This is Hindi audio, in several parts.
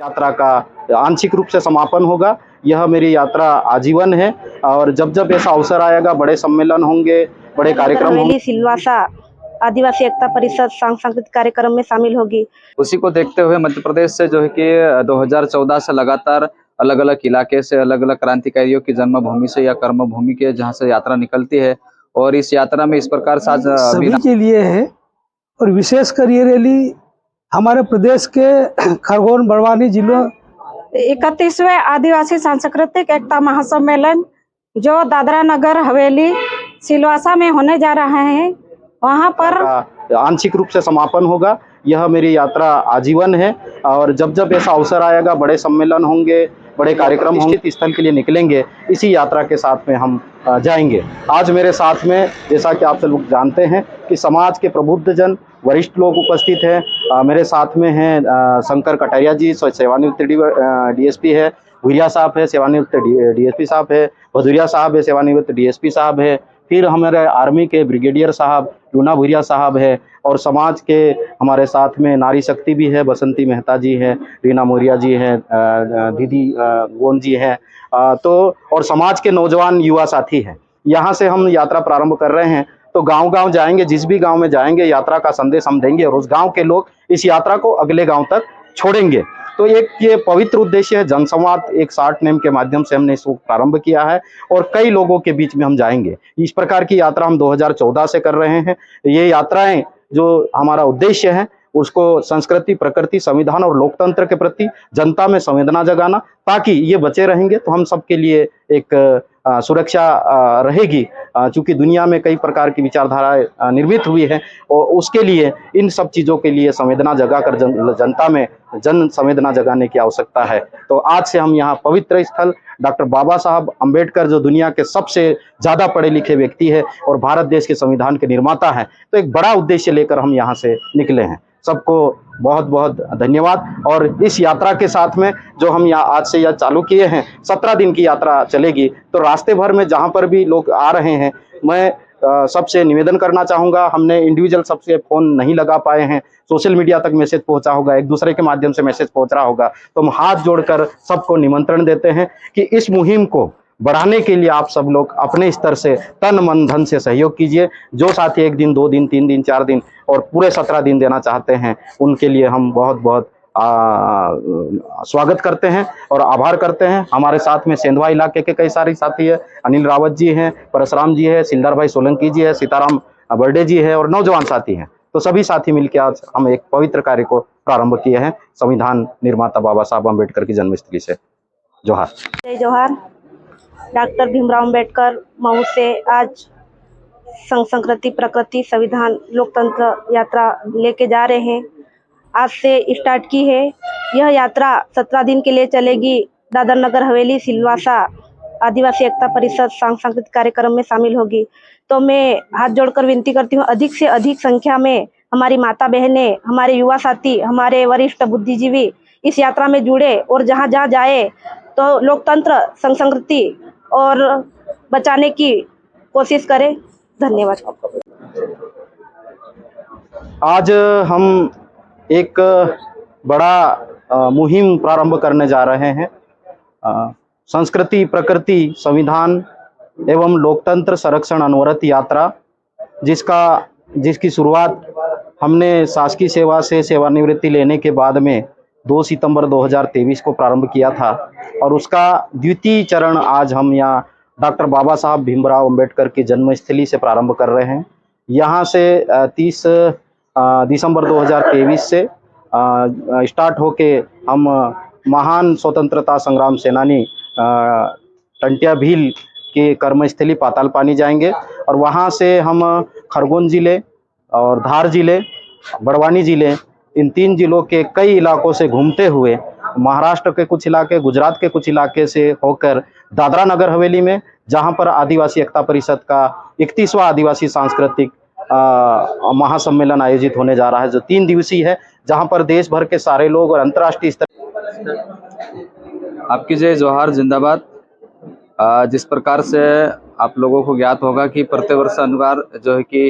यात्रा का आंशिक रूप से समापन होगा। यह मेरी यात्रा आजीवन है और जब जब ऐसा अवसर आएगा, बड़े सम्मेलन होंगे, बड़े कार्यक्रम होंगे, हवेली सिलवासा आदिवासी एकता परिषद सांस्कृतिक कार्यक्रम में शामिल होगी। उसी को देखते हुए मध्य प्रदेश से जो है कि 2014 से लगातार अलग अलग इलाके से अलग अलग क्रांतिकारियों की जन्मभूमि से या कर्मभूमि के जहाँ से यात्रा निकलती है और इस यात्रा में इस प्रकार से सभी के लिए है और विशेषकर ये रैली हमारे प्रदेश के खरगोन बड़वानी जिलों 31वें आदिवासी सांस्कृतिक एकता महासम्मेलन जो दादरा नगर हवेली सिलवासा में होने जा रहा है, वहां पर आंशिक रूप से समापन होगा। यह मेरी यात्रा आजीवन है और जब जब ऐसा अवसर आएगा, बड़े सम्मेलन होंगे, बड़े कार्यक्रम होंगे, इस स्थल के लिए निकलेंगे, इसी यात्रा के साथ में हम जाएंगे। आज मेरे साथ में, जैसा कि आप सब लोग जानते हैं कि समाज के प्रबुद्ध जन, वरिष्ठ लोग उपस्थित हैं। मेरे साथ में हैं शंकर कटारिया जी, सेवानिवृत्त डीएसपी है, भूरिया साहब है, सेवानिवृत्त डीएसपी साहब है, भदुरिया साहब है, सेवानिवृत्त डीएसपी साहब है, फिर हमारे आर्मी के ब्रिगेडियर साहब लूना भूरिया साहब है और समाज के हमारे साथ में नारी शक्ति भी है, बसंती मेहता जी है, रीना मौर्या जी है, दीदी गोन जी है, तो और समाज के नौजवान युवा साथी हैं। यहाँ से हम यात्रा प्रारंभ कर रहे हैं, तो गांव-गांव जाएंगे, जिस भी गांव में जाएंगे यात्रा का संदेश हम देंगे और उस गांव के लोग इस यात्रा को अगले गांव तक छोड़ेंगे। तो एक ये पवित्र उद्देश्य है, जनसंवाद एक शार्ट नेम के माध्यम से हमने इसको प्रारंभ किया है और कई लोगों के बीच में हम जाएंगे। इस प्रकार की यात्रा हम 2014 से कर रहे हैं। ये यात्राएं जो हमारा उद्देश्य है उसको संस्कृति, प्रकृति, संविधान और लोकतंत्र के प्रति जनता में संवेदना जगाना, ताकि ये बचे रहेंगे तो हम सबके लिए एक सुरक्षा रहेगी। चूंकि दुनिया में कई प्रकार की विचारधाराएं निर्मित हुई है और उसके लिए इन सब चीज़ों के लिए संवेदना जगाकर जनता में जन संवेदना जगाने की आवश्यकता है। तो आज से हम यहाँ पवित्र स्थल डॉक्टर बाबा साहब अम्बेडकर, जो दुनिया के सबसे ज़्यादा पढ़े लिखे व्यक्ति है और भारत देश के संविधान के निर्माता हैं, तो एक बड़ा उद्देश्य लेकर हम यहाँ से निकले हैं। सबको बहुत बहुत धन्यवाद। और इस यात्रा के साथ में जो हम यहाँ आज से यह चालू किए हैं, 17 दिन की यात्रा चलेगी। तो रास्ते भर में जहाँ पर भी लोग आ रहे हैं, मैं सबसे निवेदन करना चाहूँगा, हमने इंडिविजुअल सबसे फ़ोन नहीं लगा पाए हैं, सोशल मीडिया तक मैसेज पहुंचा होगा, एक दूसरे के माध्यम से मैसेज पहुंच रहा होगा, तो हम हाथ जोड़कर सबको निमंत्रण देते हैं कि इस मुहिम को बढ़ाने के लिए आप सब लोग अपने स्तर से तन मन धन से सहयोग कीजिए। जो साथी 1 दिन, 2 दिन, 3 दिन, 4 दिन और पूरे 17 दिन देना चाहते हैं, उनके लिए हम बहुत बहुत स्वागत करते हैं और आभार करते हैं। हमारे साथ में सेंधवा इलाके के कई सारे साथी है, अनिल रावत जी हैं, परशुराम जी है, सिलदार भाई सोलंकी जी है, सीताराम बर्डे जी है और नौजवान साथी हैं। तो सभी साथी मिलकर आज हम एक पवित्र कार्य को प्रारंभ किए हैं, संविधान निर्माता बाबा साहब अम्बेडकर की जन्मस्थली से। जोहार। जय जोहार। डॉक्टर भीमराव अम्बेडकर मऊ से आज संस्कृति, प्रकृति, संविधान, लोकतंत्र यात्रा लेके जा रहे हैं। आज से स्टार्ट की है। यह यात्रा 17 दिन के लिए चलेगी। दादरा नगर हवेली सिलवासा आदिवासी एकता परिषद सांस्कृतिक कार्यक्रम में शामिल होगी। तो मैं हाथ जोड़कर विनती करती हूँ, अधिक से अधिक संख्या में हमारी माता बहनें, हमारे युवा साथी, हमारे वरिष्ठ बुद्धिजीवी इस यात्रा में जुड़े और जहाँ जहाँ जाए तो लोकतंत्र, संस्कृति और बचाने की कोशिश करें। धन्यवाद। आज हम एक बड़ा मुहिम प्रारंभ करने जा रहे हैं, संस्कृति, प्रकृति, संविधान एवं लोकतंत्र संरक्षण अनवरत यात्रा, जिसकी शुरुआत हमने शासकीय सेवा से सेवानिवृत्ति लेने के बाद में 2 सितंबर 2023 को प्रारंभ किया था और उसका द्वितीय चरण आज हम यहाँ डॉक्टर बाबा साहब भीमराव अम्बेडकर की जन्मस्थली से प्रारंभ कर रहे हैं। यहाँ से 30 दिसंबर 2023 से स्टार्ट होके हम महान स्वतंत्रता संग्राम सेनानी टंटिया भील के कर्मस्थली पाताल पानी जाएंगे और वहाँ से हम खरगोन जिले और धार जिले, बड़वानी जिले, इन 3 जिलों के कई इलाकों से घूमते हुए महाराष्ट्र के कुछ इलाके, गुजरात के कुछ इलाके से होकर दादरा नगर हवेली में, जहाँ पर आदिवासी एकता परिषद का 31वां आदिवासी सांस्कृतिक महासम्मेलन आयोजित होने जा रहा है, जो 3 दिवसीय है, जहाँ पर देश भर के सारे लोग और अंतर्राष्ट्रीय स्तर। आपकी जय जोहार, जिंदाबाद। जिस प्रकार से आप लोगों को ज्ञात होगा कि प्रतिवर्ष अनुसार जो है कि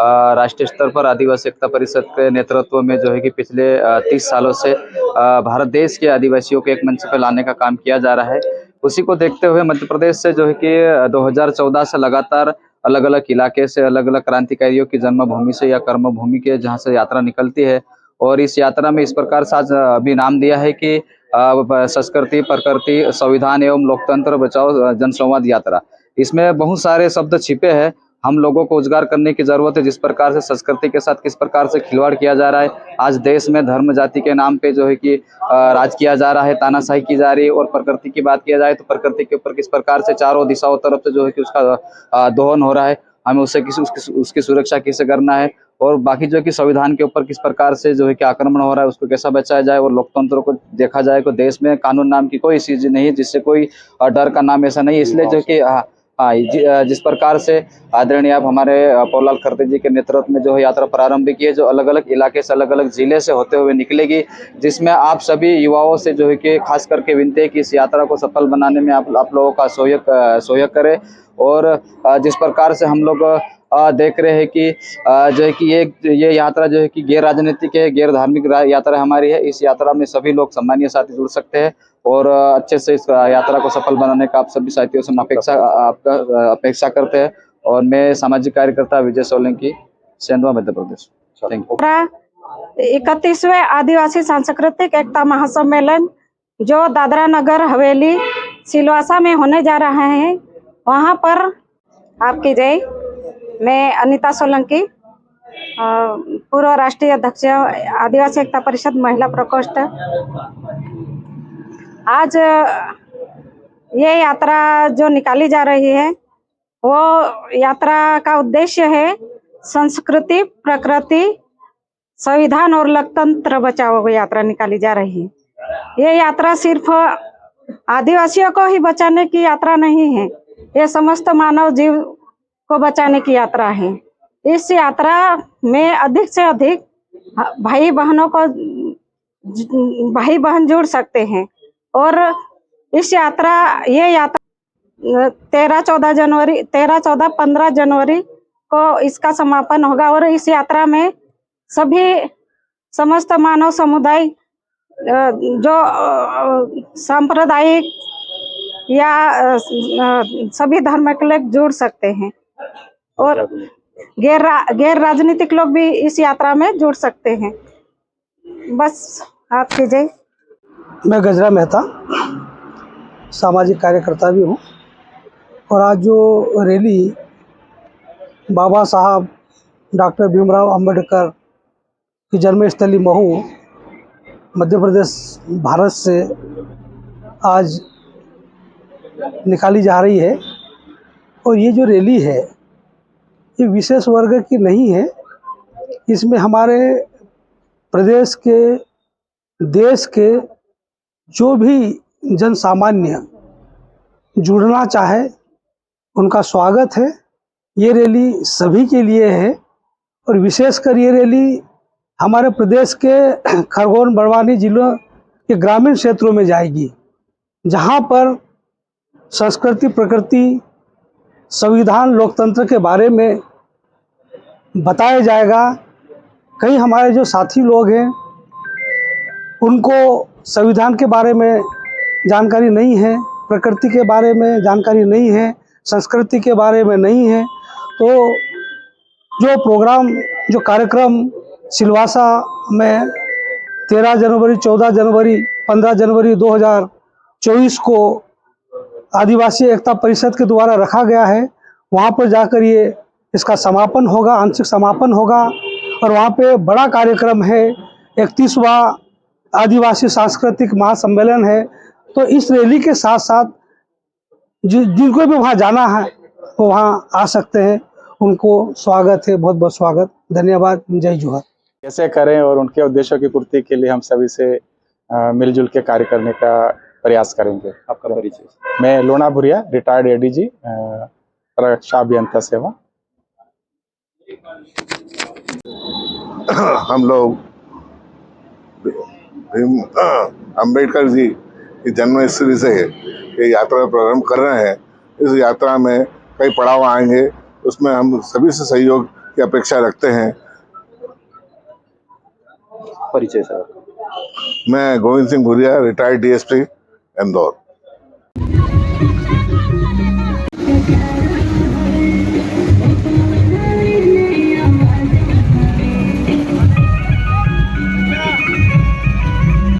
राष्ट्रीय स्तर पर आदिवासी एकता परिषद के नेतृत्व में जो है कि पिछले 30 सालों से भारत देश के आदिवासियों को एक मंच पर लाने का काम किया जा रहा है। उसी को देखते हुए मध्य प्रदेश से जो है कि 2014 से लगातार अलग अलग इलाके से अलग अलग क्रांतिकारियों की जन्मभूमि से या कर्मभूमि के जहाँ से यात्रा निकलती है, और इस यात्रा में इस प्रकार से आज अभी नाम दिया है कि संस्कृति, प्रकृति, संविधान एवं लोकतंत्र बचाओ जनसंवाद यात्रा। इसमें बहुत सारे शब्द छिपे हैं, हम लोगों को उजागर करने की जरूरत है। जिस प्रकार से संस्कृति के साथ किस प्रकार से खिलवाड़ किया जा रहा है, आज देश में धर्म जाति के नाम पे जो है कि राज किया जा रहा है, तानाशाही की जा रही है। और प्रकृति की बात किया जाए तो प्रकृति के ऊपर किस प्रकार से चारों दिशाओं तरफ से जो है कि उसका दोहन हो रहा है, हमें उसकी सुरक्षा कैसे करना है, और बाकी जो है कि संविधान के ऊपर किस प्रकार से जो है कि आक्रमण हो रहा है उसको कैसा बचाया जाए, और लोकतंत्र को देखा जाए तो देश में कानून नाम की कोई चीज नहीं है, जिससे कोई डर का नाम ऐसा नहीं है। इसलिए जो कि जिस प्रकार से आदरणीय आप हमारे पौलाल खरते जी के नेतृत्व में जो है यात्रा प्रारंभ की है, जो अलग अलग इलाके से अलग अलग जिले से होते हुए निकलेगी, जिसमें आप सभी युवाओं से जो है कि खास करके विनती है कि इस यात्रा को सफल बनाने में आप लोगों का सहयोग करें। और जिस प्रकार से हम लोग देख रहे हैं कि जो है कि ये यात्रा जो है कि गैर राजनीतिक है, गैर धार्मिक यात्रा हमारी है। इस यात्रा में सभी लोग सम्मानीय साथी जुड़ सकते हैं, और अच्छे से इस यात्रा को सफल बनाने का आप सभी साथियों से अपेक्षा करते हैं। और मैं सामाजिक कार्यकर्ता विजय सोलंकी, सेंधवा, मध्य प्रदेश। Thank you. 31वें आदिवासी सांस्कृतिक एकता महासम्मेलन जो दादरा नगर हवेली सिलवासा में होने जा रहा है, वहाँ पर आपकी जय। मैं अनीता सोलंकी, पूर्व राष्ट्रीय अध्यक्ष आदिवासी एकता परिषद महिला प्रकोष्ठ। आज ये यात्रा जो निकाली जा रही है, वो यात्रा का उद्देश्य है संस्कृति, प्रकृति, संविधान और लोकतंत्र बचाओ यात्रा निकाली जा रही है। ये यात्रा सिर्फ आदिवासियों को ही बचाने की यात्रा नहीं है, ये समस्त मानव जीव को बचाने की यात्रा है। इस यात्रा में अधिक से अधिक भाई बहन जुड़ सकते हैं, और इस यात्रा 15 जनवरी को इसका समापन होगा। और इस यात्रा में समस्त मानव समुदाय जो सांप्रदायिक या सभी धर्म के लोग जुड़ सकते हैं, और गैर राजनीतिक लोग भी इस यात्रा में जुड़ सकते हैं। बस आपकी जय। मैं गजरा मेहता, सामाजिक कार्यकर्ता भी हूँ, और आज जो रैली बाबा साहब डॉक्टर भीमराव अंबेडकर की जन्मस्थली महू मध्य प्रदेश भारत से आज निकाली जा रही है, और ये जो रैली है ये विशेष वर्ग की नहीं है। इसमें हमारे प्रदेश के, देश के जो भी जन सामान्य जुड़ना चाहे उनका स्वागत है। ये रैली सभी के लिए है, और विशेषकर ये रैली हमारे प्रदेश के खरगोन बड़वानी जिलों के ग्रामीण क्षेत्रों में जाएगी, जहाँ पर संस्कृति, प्रकृति, संविधान, लोकतंत्र के बारे में बताया जाएगा। कई हमारे जो साथी लोग हैं उनको संविधान के बारे में जानकारी नहीं है, प्रकृति के बारे में जानकारी नहीं है, संस्कृति के बारे में नहीं है। तो जो प्रोग्राम, जो कार्यक्रम सिलवासा में 13 जनवरी, 14 जनवरी, 15 जनवरी 2024 को आदिवासी एकता परिषद के द्वारा रखा गया है, वहाँ पर जाकर ये इसका समापन होगा, आंशिक समापन होगा। और वहाँ पे बड़ा कार्यक्रम है, 31वां आदिवासी सांस्कृतिक महासम्मेलन है। तो इस रैली के साथ साथ जिनको भी वहाँ जाना है वो वहाँ आ सकते हैं, उनको स्वागत है, बहुत बहुत स्वागत। धन्यवाद, जय जोहार। कैसे करें और उनके उद्देश्यों की पूर्ति के लिए हम सभी से मिलजुल के कार्य करने का प्रयास करेंगे। आपका परिचय? मैं लोना भुरिया, रिटायर्ड एडीजी, रक्षा अभियंता सेवा। हम लोग भीम अंबेडकर जी की जन्मस्थली से ये यात्रा प्रारंभ कर रहे हैं। इस यात्रा में कई पड़ाव आएंगे, उसमें हम सभी से सहयोग की की अपेक्षा रखते हैं। परिचय सर। मैं गोविंद सिंह भूरिया, रिटायर्ड डीएसपी इंदौर।